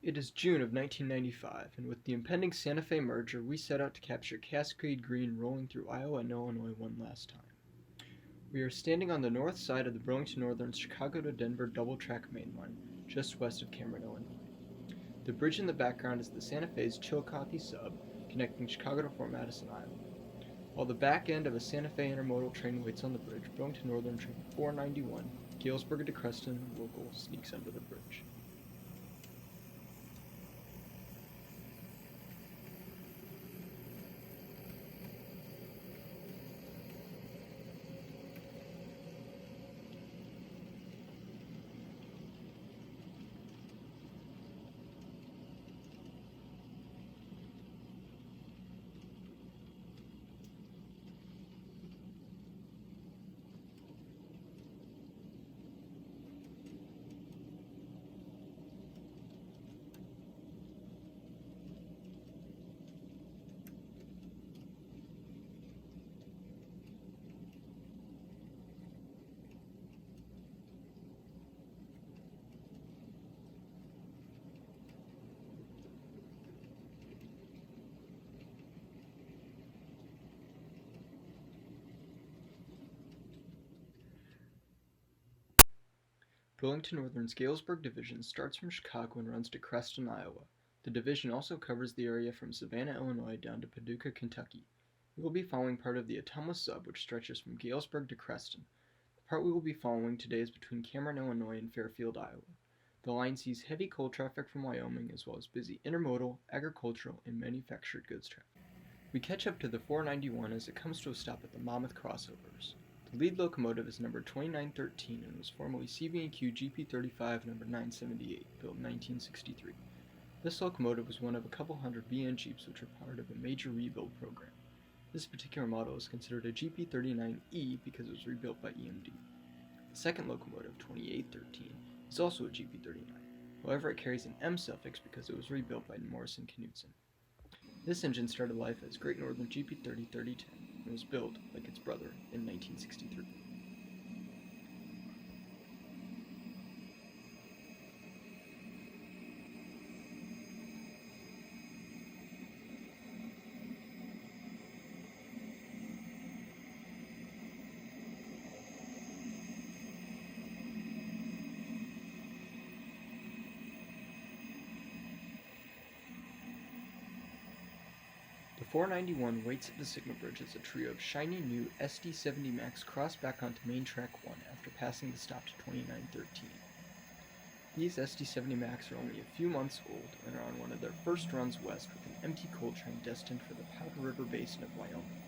It is June of 1995, and with the impending Santa Fe merger, we set out to capture Cascade Green rolling through Iowa and Illinois one last time. We are standing on the north side of the Burlington Northern Chicago to Denver double-track main line, just west of Cameron, Illinois. The bridge in the background is the Santa Fe's Chillicothe Sub, connecting Chicago to Fort Madison, Iowa. While the back end of a Santa Fe intermodal train waits on the bridge, Burlington Northern Train 491, Galesburg to Creston local, sneaks under the bridge. Burlington Northern's Galesburg Division starts from Chicago and runs to Creston, Iowa. The division also covers the area from Savannah, Illinois down to Paducah, Kentucky. We will be following part of the Ottumwa Sub, which stretches from Galesburg to Creston. The part we will be following today is between Cameron, Illinois and Fairfield, Iowa. The line sees heavy coal traffic from Wyoming as well as busy intermodal, agricultural, and manufactured goods traffic. We catch up to the 491 as it comes to a stop at the Monmouth crossovers. The lead locomotive is number 2913 and was formerly CB&Q GP35 number 978, built in 1963. This locomotive was one of a couple hundred BN Jeeps which were part of a major rebuild program. This particular model is considered a GP39E because it was rebuilt by EMD. The second locomotive, 2813, is also a GP39. However, it carries an M suffix because it was rebuilt by Morrison Knudsen. This engine started life as Great Northern GP30-3010 and was built, like its brother, in 1963. The 491 waits at the signal bridge as a trio of shiny new SD70 Max cross back onto Main Track 1 after passing the stop to 2913. These SD70 Max are only a few months old and are on one of their first runs west with an empty coal train destined for the Powder River Basin of Wyoming.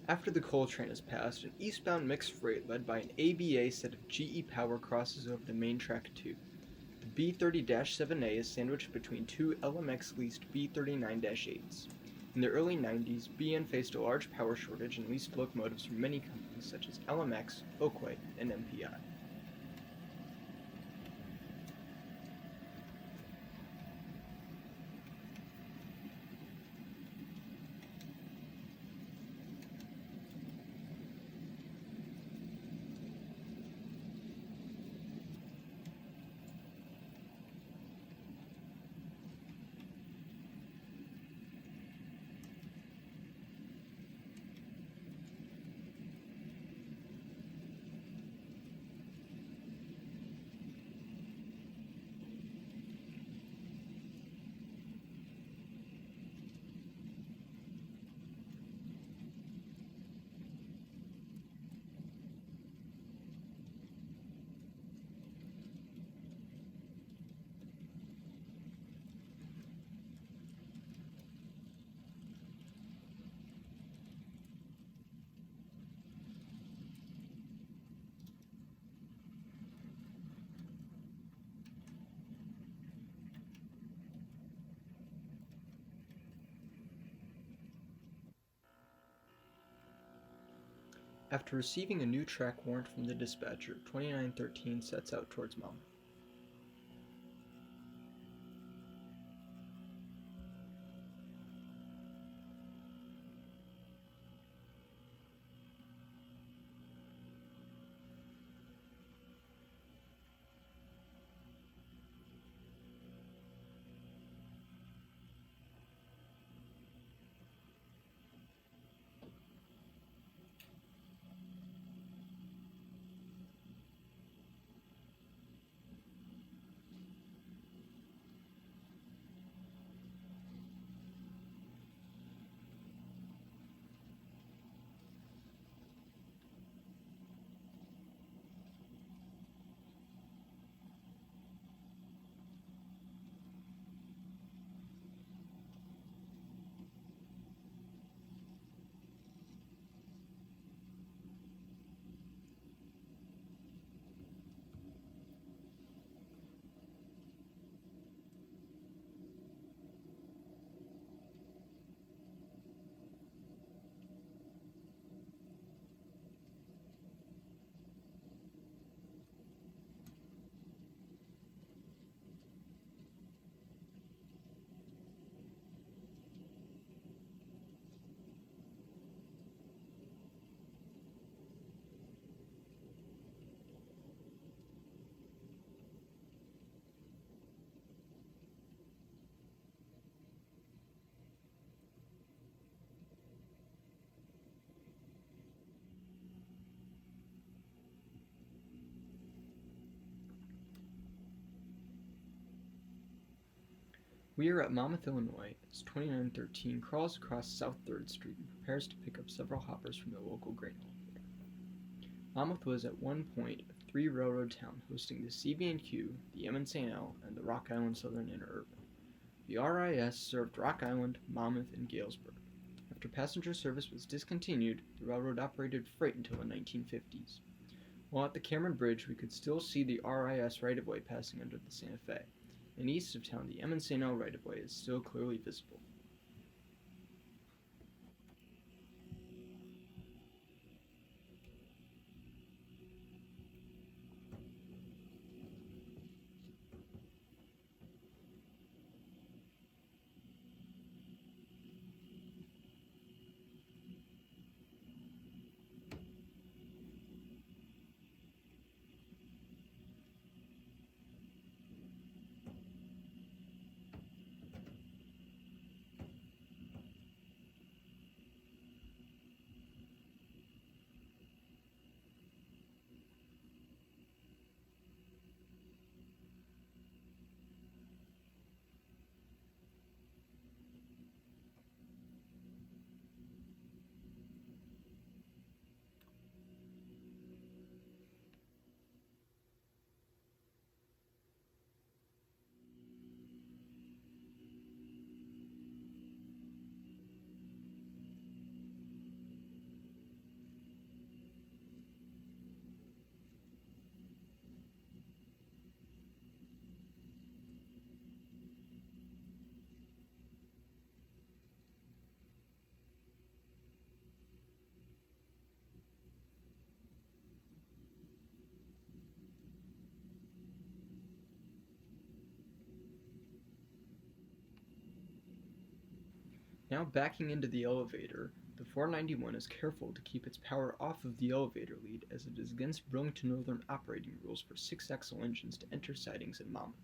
After the coal train has passed, an eastbound mixed freight led by an ABA set of GE Power crosses over to Main Track 2. The B30-7A is sandwiched between two LMX-leased B39-8s. In the early 90s, BN faced a large power shortage and leased locomotives from many companies such as LMX, Oakway, and MPI. After receiving a new track warrant from the dispatcher, 2913 sets out towards Monmouth. We are at Monmouth, Illinois, as 2913 crawls across South 3rd Street and prepares to pick up several hoppers from the local grain elevator. Monmouth was at one point a 3-railroad town hosting the CB&Q, the M&L, and the Rock Island Southern Interurban. The RIS served Rock Island, Monmouth, and Galesburg. After passenger service was discontinued, the railroad operated freight until the 1950s. While at the Cameron Bridge, we could still see the RIS right-of-way passing under the Santa Fe, and east of town the M&L right-of-way is still clearly visible. Now backing into the elevator, the 491 is careful to keep its power off of the elevator lead as it is against Burlington Northern operating rules for 6-axle engines to enter sidings at Monmouth.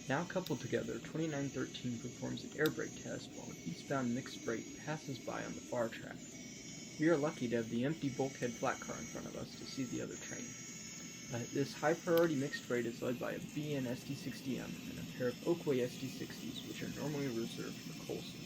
Now coupled together, 2913 performs an air brake test while an eastbound mixed freight passes by on the far track. We are lucky to have the empty bulkhead flat car in front of us to see the other train. This high-priority mixed freight is led by a BN SD60M and a pair of Oakway SD60s, which are normally reserved for coal service.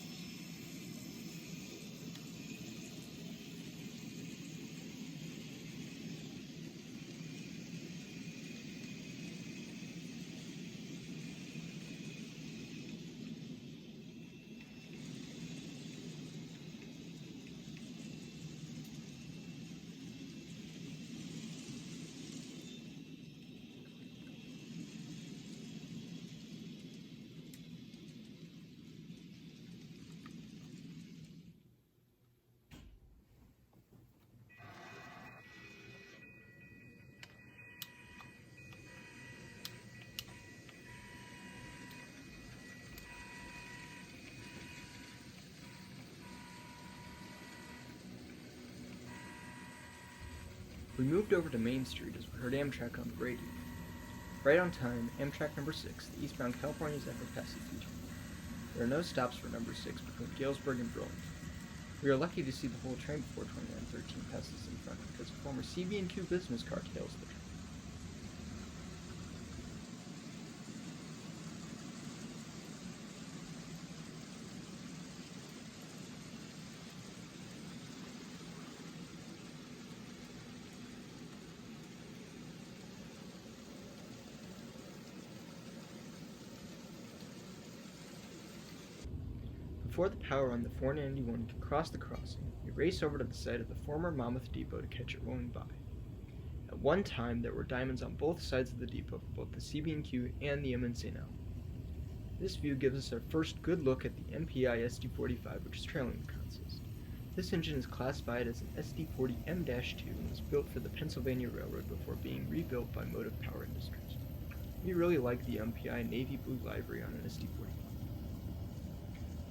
We moved over to Main Street as we heard Amtrak on the radio. Right on time, Amtrak number 6, the eastbound California Zephyr passes through town. There are no stops for number 6 between Galesburg and Burlington. We are lucky to see the whole train before 2913 passes in front because a former CB&Q business car tails the train. Before the power on the 491 can cross the crossing, we race over to the site of the former Monmouth depot to catch it rolling by. At one time, there were diamonds on both sides of the depot for both the CB&Q and the M&L. This view gives us our first good look at the MPI SD45, which is trailing the consist. This engine is classified as an SD40M-2 and was built for the Pennsylvania Railroad before being rebuilt by Motive Power Industries. We really like the MPI navy blue livery on an SD45.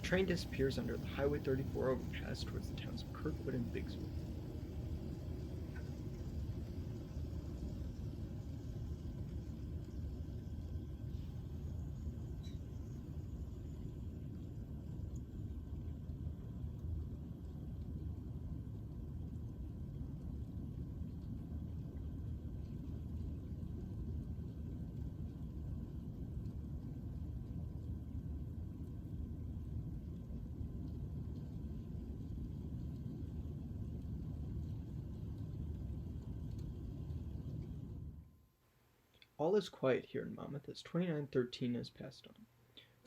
The train disappears under the Highway 34 overpass towards the towns of Kirkwood and Bigswood. All is quiet here in Monmouth as 2913 has passed on.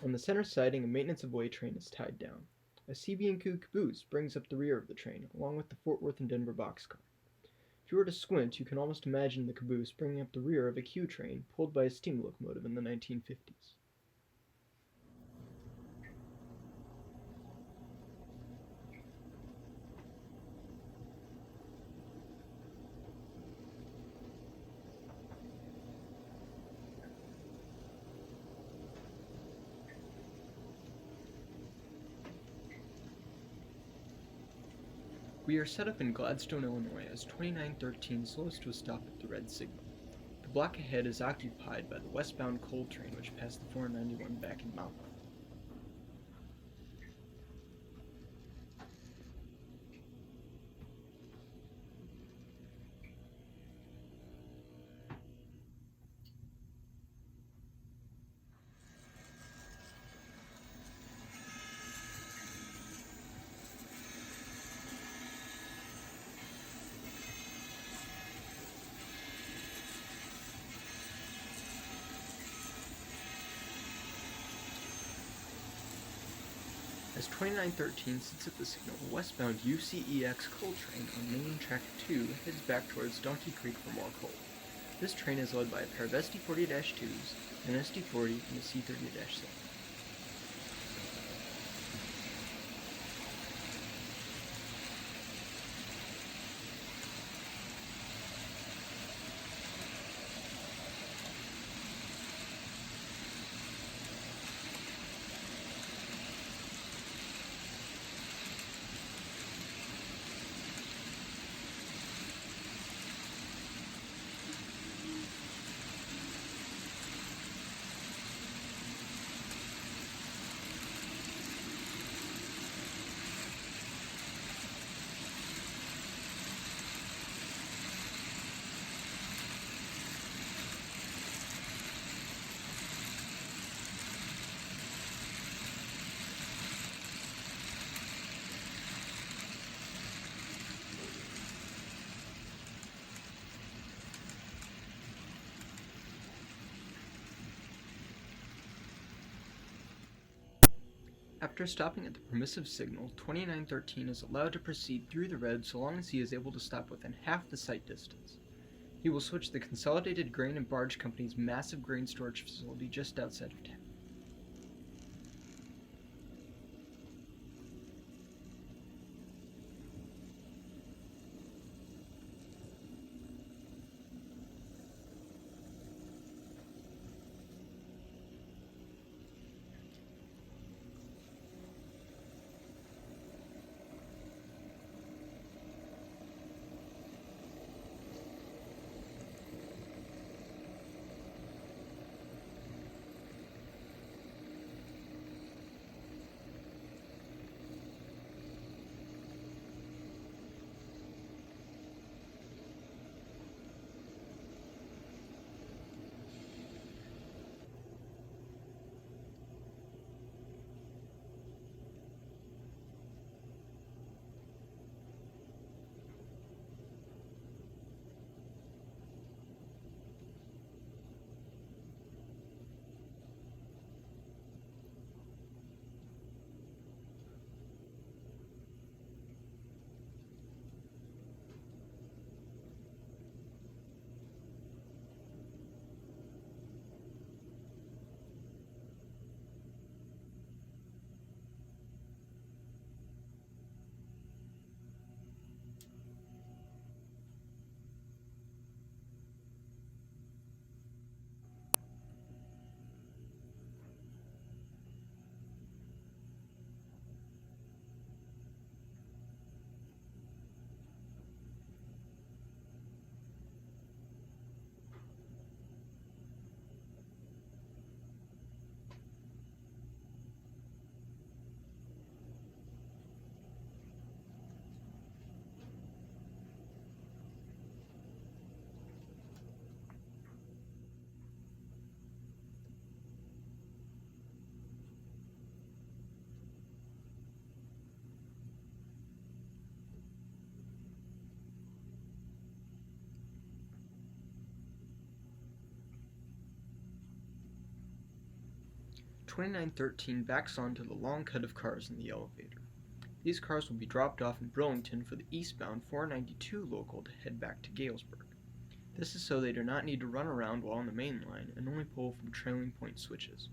On the center siding, a maintenance of way train is tied down. A CB&Q caboose brings up the rear of the train, along with the Fort Worth and Denver boxcar. If you were to squint, you can almost imagine the caboose bringing up the rear of a Q train pulled by a steam locomotive in the 1950s. We are set up in Gladstone, Illinois as 2913 slows to a stop at the red signal. The block ahead is occupied by the westbound coal train which passed the 491 back in Monmouth. As 2913 sits at the signal, the westbound UCEX coal train on Main Track 2 heads back towards Donkey Creek for more coal. This train is led by a pair of SD40-2s, an SD40, and a C30-7. After stopping at the permissive signal, 2913 is allowed to proceed through the red so long as he is able to stop within half the sight distance. He will switch the Consolidated Grain and Barge Company's massive grain storage facility just outside of town. "2913 backs onto the long cut of cars in the elevator. These cars will be dropped off in Burlington for the eastbound 492 local to head back to Galesburg. This is so they do not need to run around while on the main line and only pull from trailing point switches.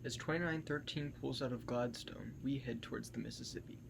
As 2913 pulls out of Gladstone, we head towards the Mississippi.